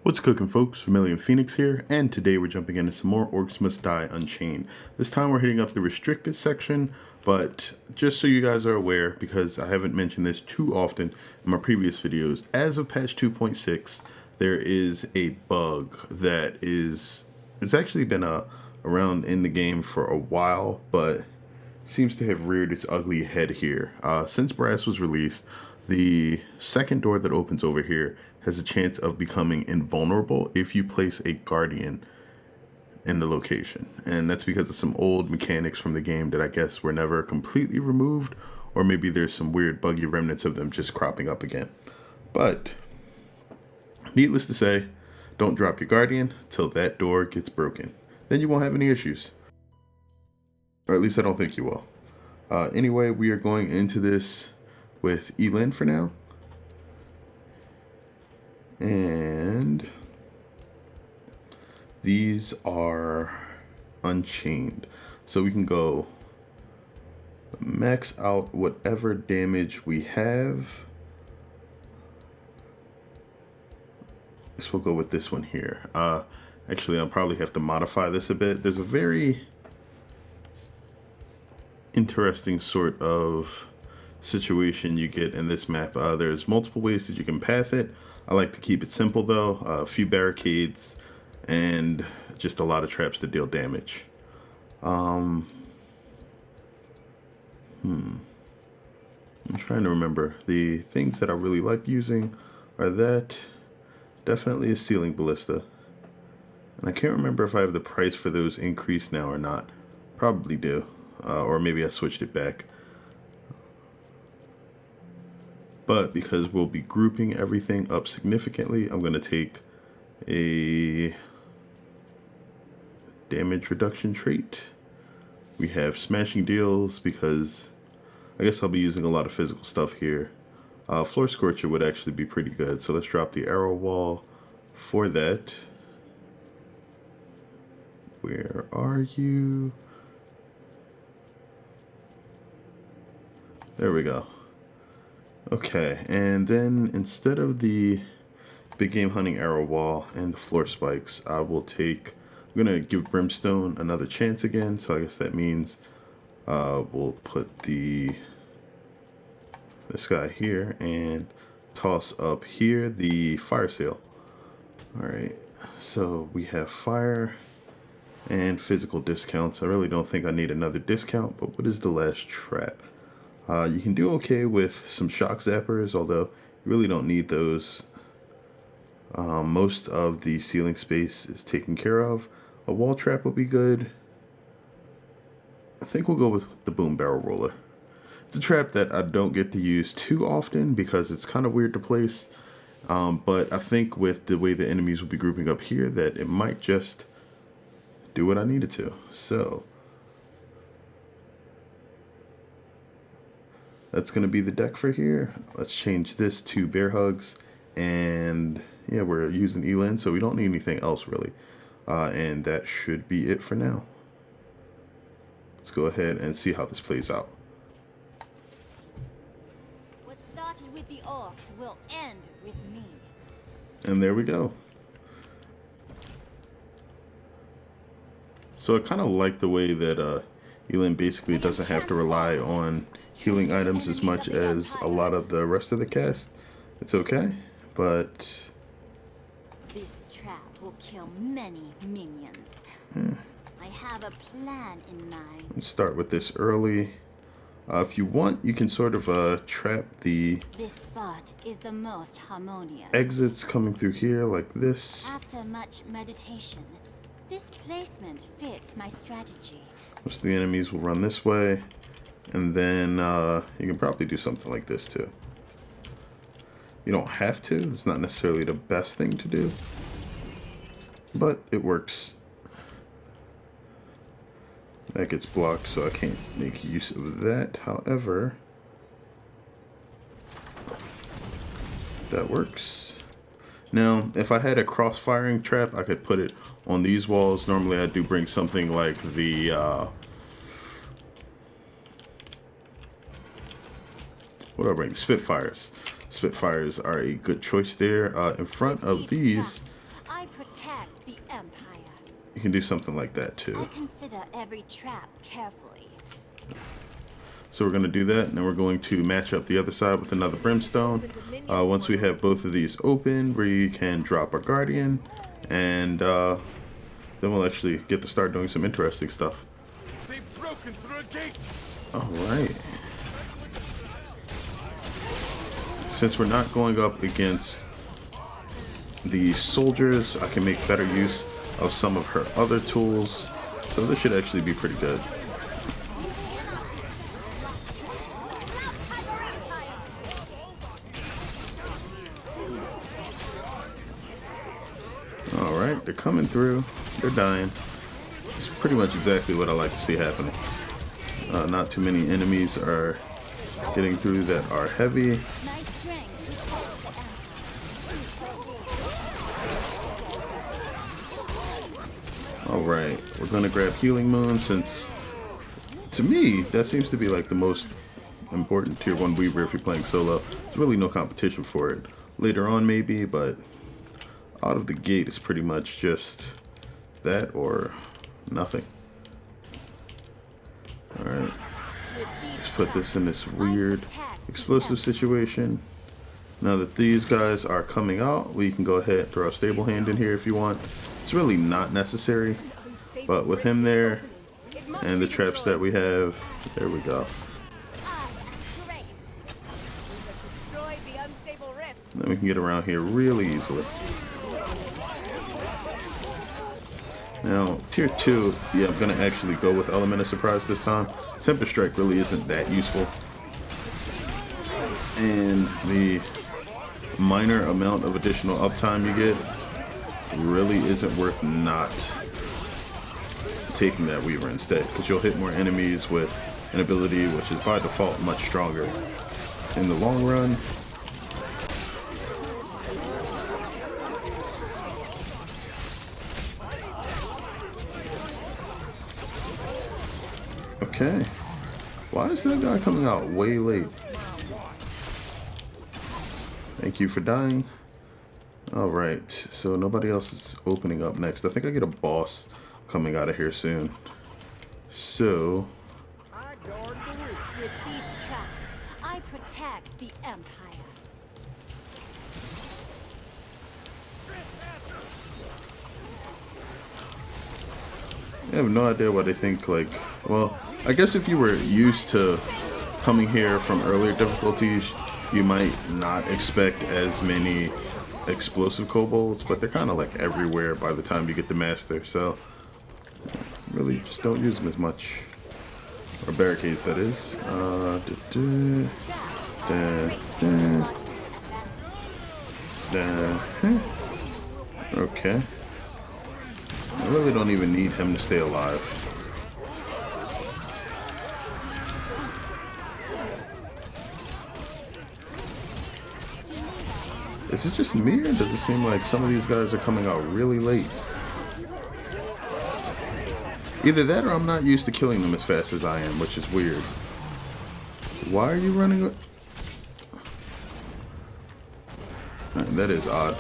What's cooking, folks? Vermillion Phoenix here, and today we're jumping into some more Orcs Must Die Unchained. This time we're hitting up the restricted section, but just so you guys are aware, because I haven't mentioned this too often in my previous videos, as of patch 2.6, there is a bug that it's actually been around in the game for a while, but seems to have reared its ugly head here. Since Brass was released, the second door that opens over here has a chance of becoming invulnerable if you place a guardian in the location. And that's because of some old mechanics from the game that I guess were never completely removed, or maybe there's some weird buggy remnants of them just cropping up again. But needless to say, don't drop your guardian till that door gets broken. Then you won't have any issues. Or at least I don't think you will. Anyway, we are going into this with Yi-Lin for now. And these are Unchained. So we can go max out whatever damage we have. I guess we'll go with this one here. Actually, I'll probably have to modify this a bit. There's a very interesting sort of situation you get in this map. There's multiple ways that you can path it. I like to keep it simple though. A few barricades and just a lot of traps that deal damage. I'm trying to remember. The things that I really like using are that, definitely a ceiling ballista. And I can't remember if I have the price for those increased now or not. Probably do. Or maybe I switched it back. But because we'll be grouping everything up significantly, I'm going to take a damage reduction trait. We have smashing deals because I guess I'll be using a lot of physical stuff here. Floor Scorcher would actually be pretty good. So let's drop the arrow wall for that. Where are you? There we go. Okay, and then instead of the big game hunting arrow wall and the floor spikes, I will take, I'm gonna give Brimstone another chance again. So I guess that means we'll put this guy here and toss up here the fire sale. All right, so we have fire and physical discounts. I really don't think I need another discount, but what is the last trap? You can do okay with some shock zappers, although you really don't need those. Most of the ceiling space is taken care of. A wall trap will be good. I think we'll go with the boom barrel roller. It's a trap that I don't get to use too often because it's kind of weird to place. But I think with the way the enemies will be grouping up here that it might just do what I needed to. So that's going to be the deck for here. Let's change this to bear hugs. And yeah, we're using Yi-Lin, so we don't need anything else really. And that should be it for now. Let's go ahead and see how this plays out. What started with the Orcs will end with me. And there we go. So I kind of like the way that Yi-Lin basically doesn't have to rely on healing items as much as a lot of the rest of the cast. It's okay, but This trap will kill many minions. I have a plan in mind. let's start with this early. If you want, you can sort of trap the This spot is the most harmonious. exits coming through here like this. After much meditation, this placement fits my strategy. Most of the enemies will run this way. And then you can probably do something like this too. You don't have to. It's not necessarily the best thing to do. But it works. That gets blocked, so I can't make use of that. However, that works. Now, if I had a cross-firing trap, I could put it on these walls. Normally I do bring something like the what do I bring? Spitfires. Spitfires are a good choice there. In front of these, the Empire. You can do something like that I too. consider every trap carefully. So we're going to do that, and then we're going to match up the other side with another brimstone. Once we have both of these open, we can drop our guardian, and then we'll actually get to start doing some interesting stuff. They've broken through a gate. All right. Since we're not going up against the soldiers, I can make better use of some of her other tools. So this should actually be pretty good. Alright, they're coming through. They're dying. It's pretty much exactly what I like to see happening. Not too many enemies are getting through that are heavy. My strength protects the Empire. Alright, we're gonna grab Healing Moon since, to me, that seems to be like the most important tier 1 Weaver if you're playing solo. There's really no competition for it. Later on maybe, but out of the gate it's pretty much just that or nothing. Alright, let's put this in this weird explosive situation. Now that these guys are coming out, we can go ahead and throw a stable hand in here if you want. It's really not necessary, but with him there and the traps that we have, there we go. Then we can get around here really easily. Now, tier 2, yeah, I'm going to actually go with Element of Surprise this time. Tempest Strike really isn't that useful. And the minor amount of additional uptime you get really isn't worth not taking that Weaver instead, because you'll hit more enemies with an ability which is by default much stronger in the long run. Okay, why is that guy coming out way late? Thank you for dying. Alright, so nobody else is opening up next. I think I get a boss coming out of here soon. So, With these traps, I protect the Empire. I have no idea why they think, like, well, I guess if you were used to coming here from earlier difficulties, you might not expect as many explosive kobolds, but they're kind of like everywhere by the time you get the master, so really just don't use them as much. Or barricades, that is. Okay. I really don't even need him to stay alive. Is it just me, or does it seem like some of these guys are coming out really late? Either that or I'm not used to killing them as fast as I am, which is weird. Why are you running? That is odd.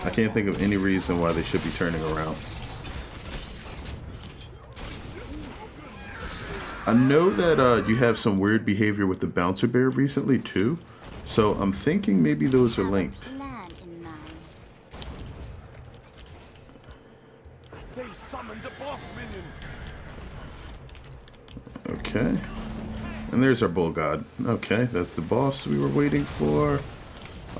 I can't think of any reason why they should be turning around. I know that you have some weird behavior with the bouncer bear recently too, so I'm thinking maybe those are linked. Plan in mind. They summoned the boss minion. Okay. And there's our bull god. Okay, that's the boss we were waiting for.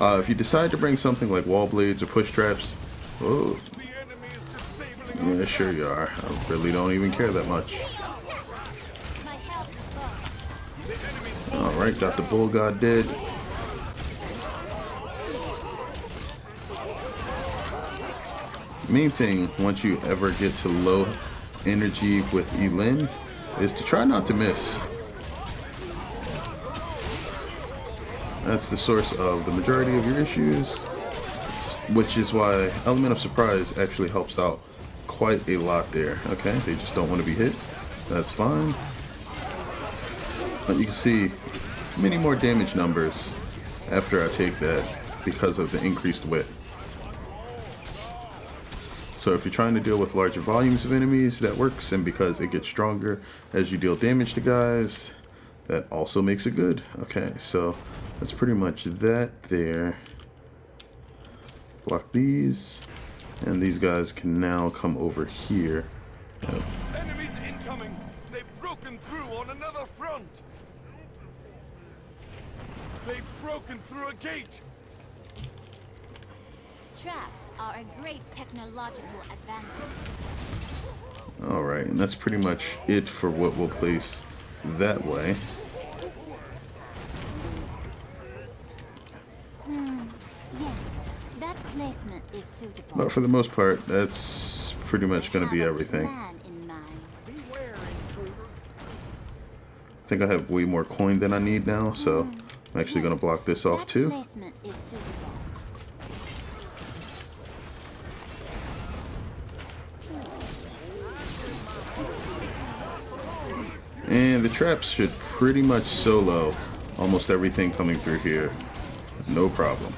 If you decide to bring something like wall blades or push traps, oh, The enemy is disabling yeah, sure you are. I really don't even care that much. My health is low. Alright, got the bull god dead. Main thing, once you ever get to low energy with Yi-Lin, is to try not to miss. That's the source of the majority of your issues, which is why Element of Surprise actually helps out quite a lot there. Okay, they just don't want to be hit. That's fine. But you can see many more damage numbers after I take that because of the increased width. So if you're trying to deal with larger volumes of enemies, that works, and because it gets stronger as you deal damage to guys, that also makes it good. Okay, so that's pretty much that there. Block these, and these guys can now come over here. Enemies incoming! They've broken through on another front! They've broken through a gate! Traps are a great technological advancement. Alright, and that's pretty much it for what we'll place that way. Yes, that placement is suitable. But for the most part, that's pretty much going to be Have a everything. plan in mind. I think I have way more coin than I need now, so I'm actually going to block this off That too. placement is suitable. And the traps should pretty much solo almost everything coming through here. No problem.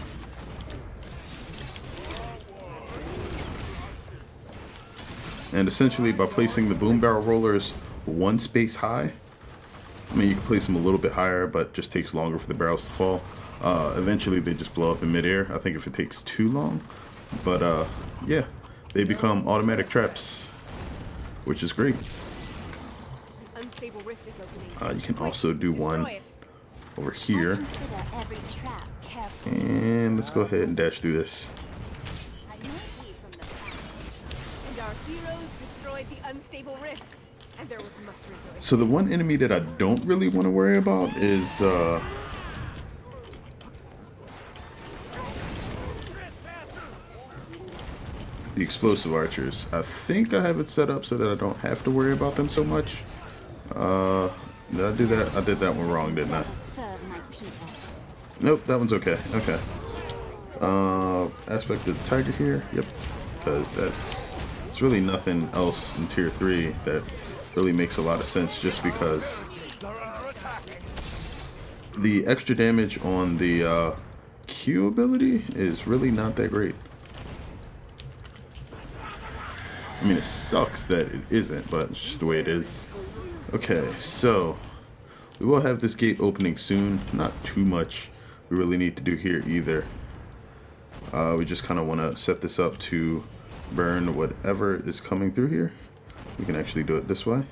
And essentially by placing the boom barrel rollers one space high, I mean you can place them a little bit higher, but it just takes longer for the barrels to fall. Eventually they just blow up in midair. I think if it takes too long. But yeah, they become automatic traps, which is great. Unstable rift is opening. You can also do one Destroy it. over here. Consider every trap carefully. And let's go ahead and dash through this. I know ye from the past. And our heroes destroyed the unstable rift. And there was much rejoicing. So the one enemy that I don't really want to worry about is the explosive archers. I think I have it set up so that I don't have to worry about them so much. Did I do that? I did that one wrong, didn't I? To serve my people. Nope, that one's okay. Okay. Aspect of the tiger here. Yep. Because there's really nothing else in tier 3 that really makes a lot of sense, just because They're under attack! the extra damage on the Q ability is really not that great. I mean, it sucks that it isn't, but it's just the way it is. Okay, so we will have this gate opening soon. Not too much we really need to do here either. We just kind of want to set this up to burn whatever is coming through here. We can actually do it this way.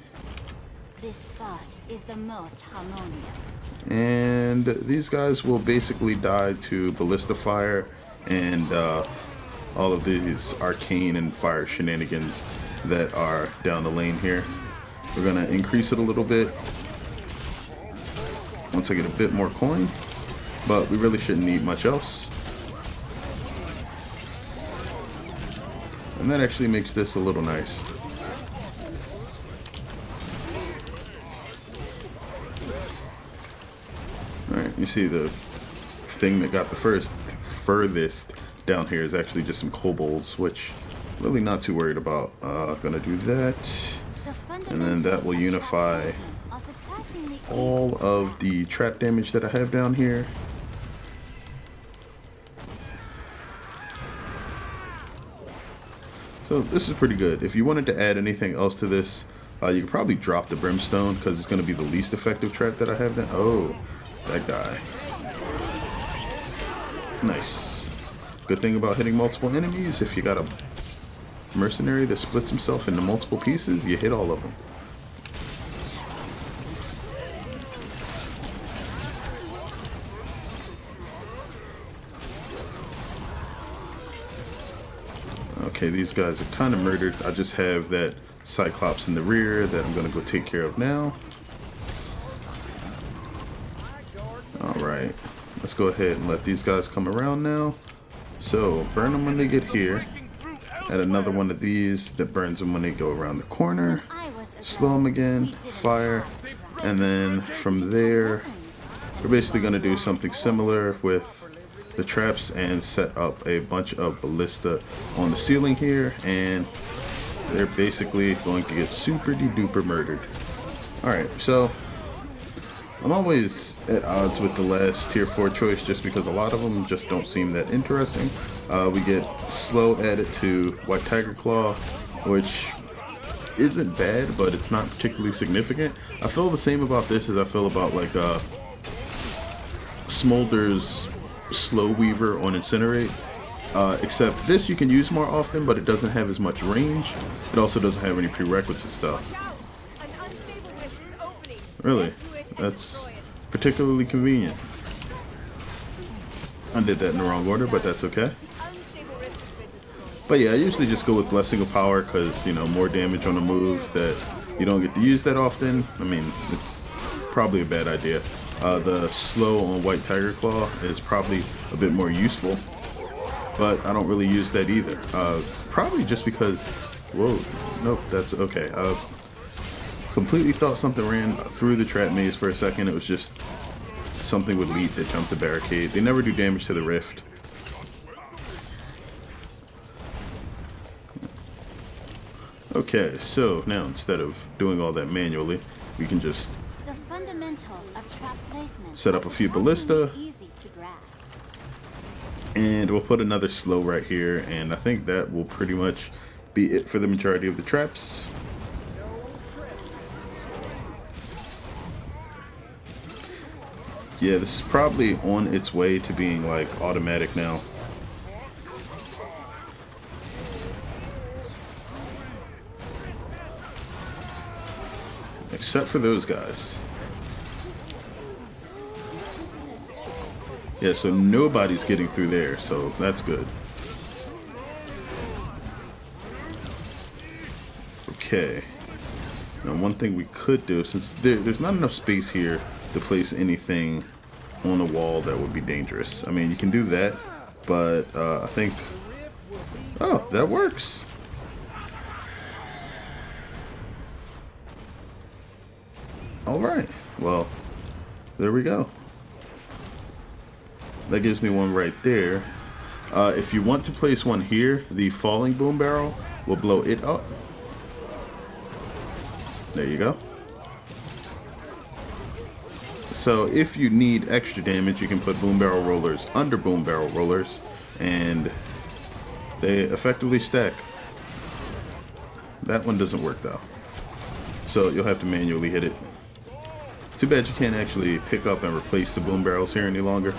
This spot is the most harmonious. And these guys will basically die to ballista fire and all of these arcane and fire shenanigans that are down the lane here. We're gonna increase it a little bit once I get a bit more coin, but we really shouldn't need much else. And that actually makes this a little nice. Alright, you see the thing that got the furthest down here is actually just some kobolds, which really not too worried about. Gonna do that. And then that will unify all of the trap damage that I have down here. So this is pretty good. If you wanted to add anything else to this, you could probably drop the brimstone, because it's going to be the least effective trap that I have down. Oh, that guy. Nice. Good thing about hitting multiple enemies, if you got a mercenary that splits himself into multiple pieces, you hit all of them. Okay, these guys are kind of murdered. I just have that Cyclops in the rear that I'm going to go take care of now. Alright, let's go ahead and let these guys come around now. So, burn them when they get here. Add another one of these that burns them when they go around the corner. Slow them again, fire, and then from there, we're basically going to do something similar with the traps and set up a bunch of ballista on the ceiling here, and they're basically going to get super duper murdered. Alright, so I'm always at odds with the last tier 4 choice just because a lot of them just don't seem that interesting. We get slow added to White Tiger Claw, which isn't bad, but it's not particularly significant. I feel the same about this as I feel about like Smolder's Slow Weaver on Incinerate. Except this you can use more often, but it doesn't have as much range. It also doesn't have any prerequisite stuff. An unstable rift is opening. Really? Get to it and That's destroy it. particularly convenient. I did that in the wrong order, but that's okay. The unstable rift has been destroyed. But yeah, I usually just go with Blessing of Power because, you know, more damage on a move that you don't get to use that often. I mean, it's probably a bad idea. The slow on White Tiger Claw is probably a bit more useful, but I don't really use that either. Probably just because, whoa, nope, that's okay. Completely thought something ran through the trap maze for a second. It was just something with lead that jumped the barricade. They never do damage to the rift. Okay, so now instead of doing all that manually, we can just The fundamentals of trap placement set up are a few surprisingly ballista. easy to grasp. And we'll put another slow right here, and I think that will pretty much be it for the majority of the traps. Yeah, this is probably on its way to being like automatic now. Except for those guys. Yeah, so nobody's getting through there, so that's good. Okay. Now one thing we could do, since there's not enough space here to place anything on a wall that would be dangerous. I mean, you can do that, but I think... Oh, that works! Alright, well, there we go. That gives me one right there. If you want to place one here, the falling boom barrel will blow it up. There you go. So if you need extra damage, you can put boom barrel rollers under boom barrel rollers, and they effectively stack. That one doesn't work though, so you'll have to manually hit it. Too bad you can't actually pick up and replace the boom barrels here any longer.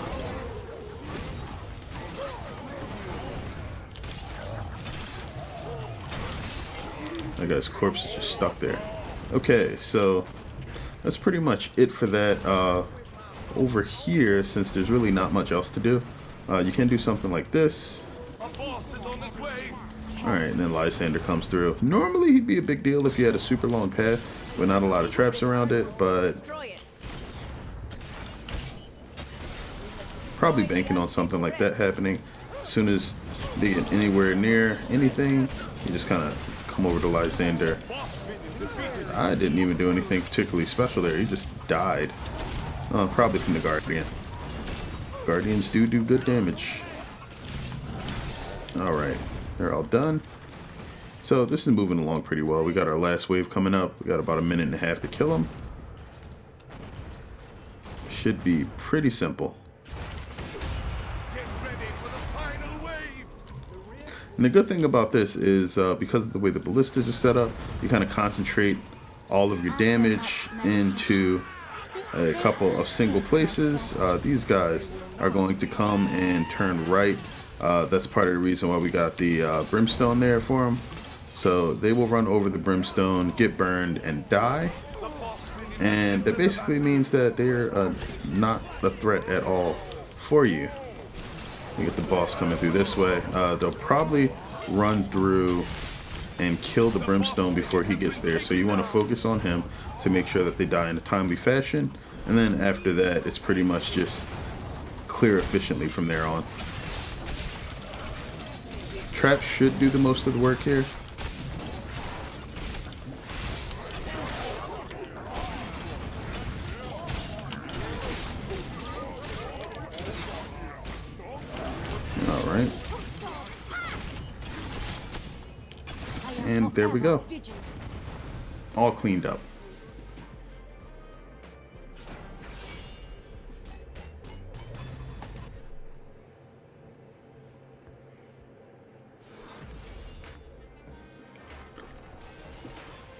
That guy's corpse is just stuck there. Okay, so that's pretty much it for that. Over here, since there's really not much else to do, you can do something like this. Our boss is on his way. Alright, and then Lysander comes through. Normally he'd be a big deal if you had a super long path with not a lot of traps around it, but Destroy it. probably banking on something like that happening. As soon as they get anywhere near anything, you just kind of come over to Lysander. I didn't even do anything particularly special there. He just died. Probably from the Guardian. Guardians do good damage. Alright, they're all done. So this is moving along pretty well. We got our last wave coming up. We got about a minute and a half to kill them. Should be pretty simple. Get ready for the final wave. And the good thing about this is because of the way the ballistas are set up, you kind of concentrate all of your damage into a couple of single places. These guys are going to come and turn right. That's part of the reason why we got the brimstone there for them. So they will run over the brimstone, get burned, and die. And that basically means that they're not a threat at all for you. You get the boss coming through this way. They'll probably run through and kill the brimstone before he gets there. So you want to focus on him to make sure that they die in a timely fashion. And then after that, it's pretty much just clear efficiently from there on. Traps should do the most of the work here. Alright. And there we go. All cleaned up.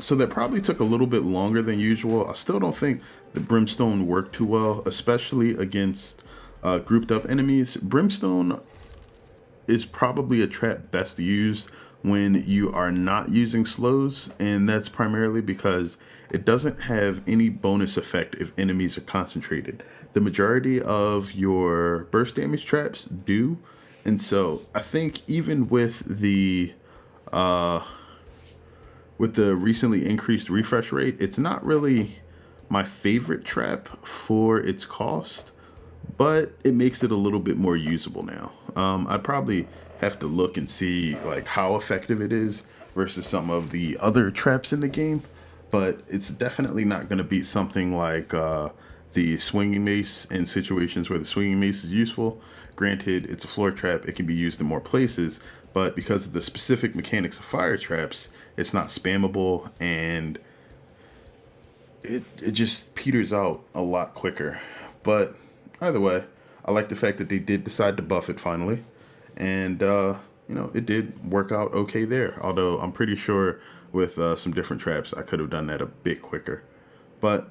So that probably took a little bit longer than usual. I still don't think the Brimstone worked too well, especially against grouped up enemies. Brimstone is probably a trap best used when you are not using slows, and that's primarily because it doesn't have any bonus effect if enemies are concentrated. The majority of your burst damage traps do, and so I think even with the recently increased refresh rate, it's not really my favorite trap for its cost, but it makes it a little bit more usable now. I'd probably have to look and see like how effective it is versus some of the other traps in the game, but it's definitely not going to beat something like the swinging mace in situations where the swinging mace is useful. Granted, it's a floor trap, it can be used in more places, but because of the specific mechanics of fire traps, it's not spammable, and it just peters out a lot quicker. But either way, I like the fact that they did decide to buff it finally, and you know, it did work out okay there. Although I'm pretty sure with some different traps, I could have done that a bit quicker. But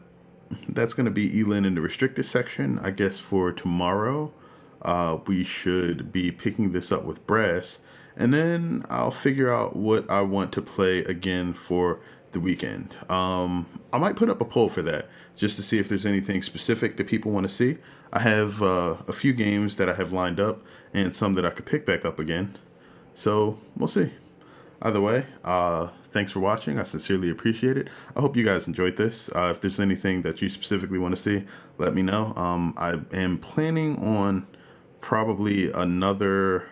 that's going to be Yi-Lin in the restricted section. I guess for tomorrow, we should be picking this up with Brass, and then I'll figure out what I want to play again for the weekend. I might put up a poll for that just to see if there's anything specific that people want to see. I have a few games that I have lined up and some that I could pick back up again. So we'll see. Either way, thanks for watching. I sincerely appreciate it. I hope you guys enjoyed this. If there's anything that you specifically want to see, let me know. I am planning on probably another...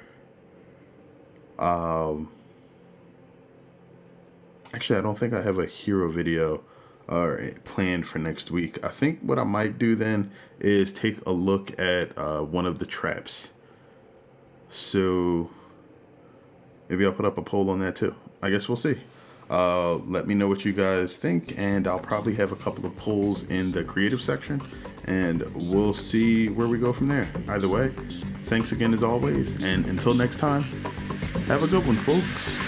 actually, I don't think I have a hero video planned for next week. I think what I might do then is take a look at one of the traps. So maybe I'll put up a poll on that too. I guess we'll see. Let me know what you guys think, and I'll probably have a couple of polls in the creative section, and we'll see where we go from there. Either way, thanks again as always, and until next time, have a good one, folks.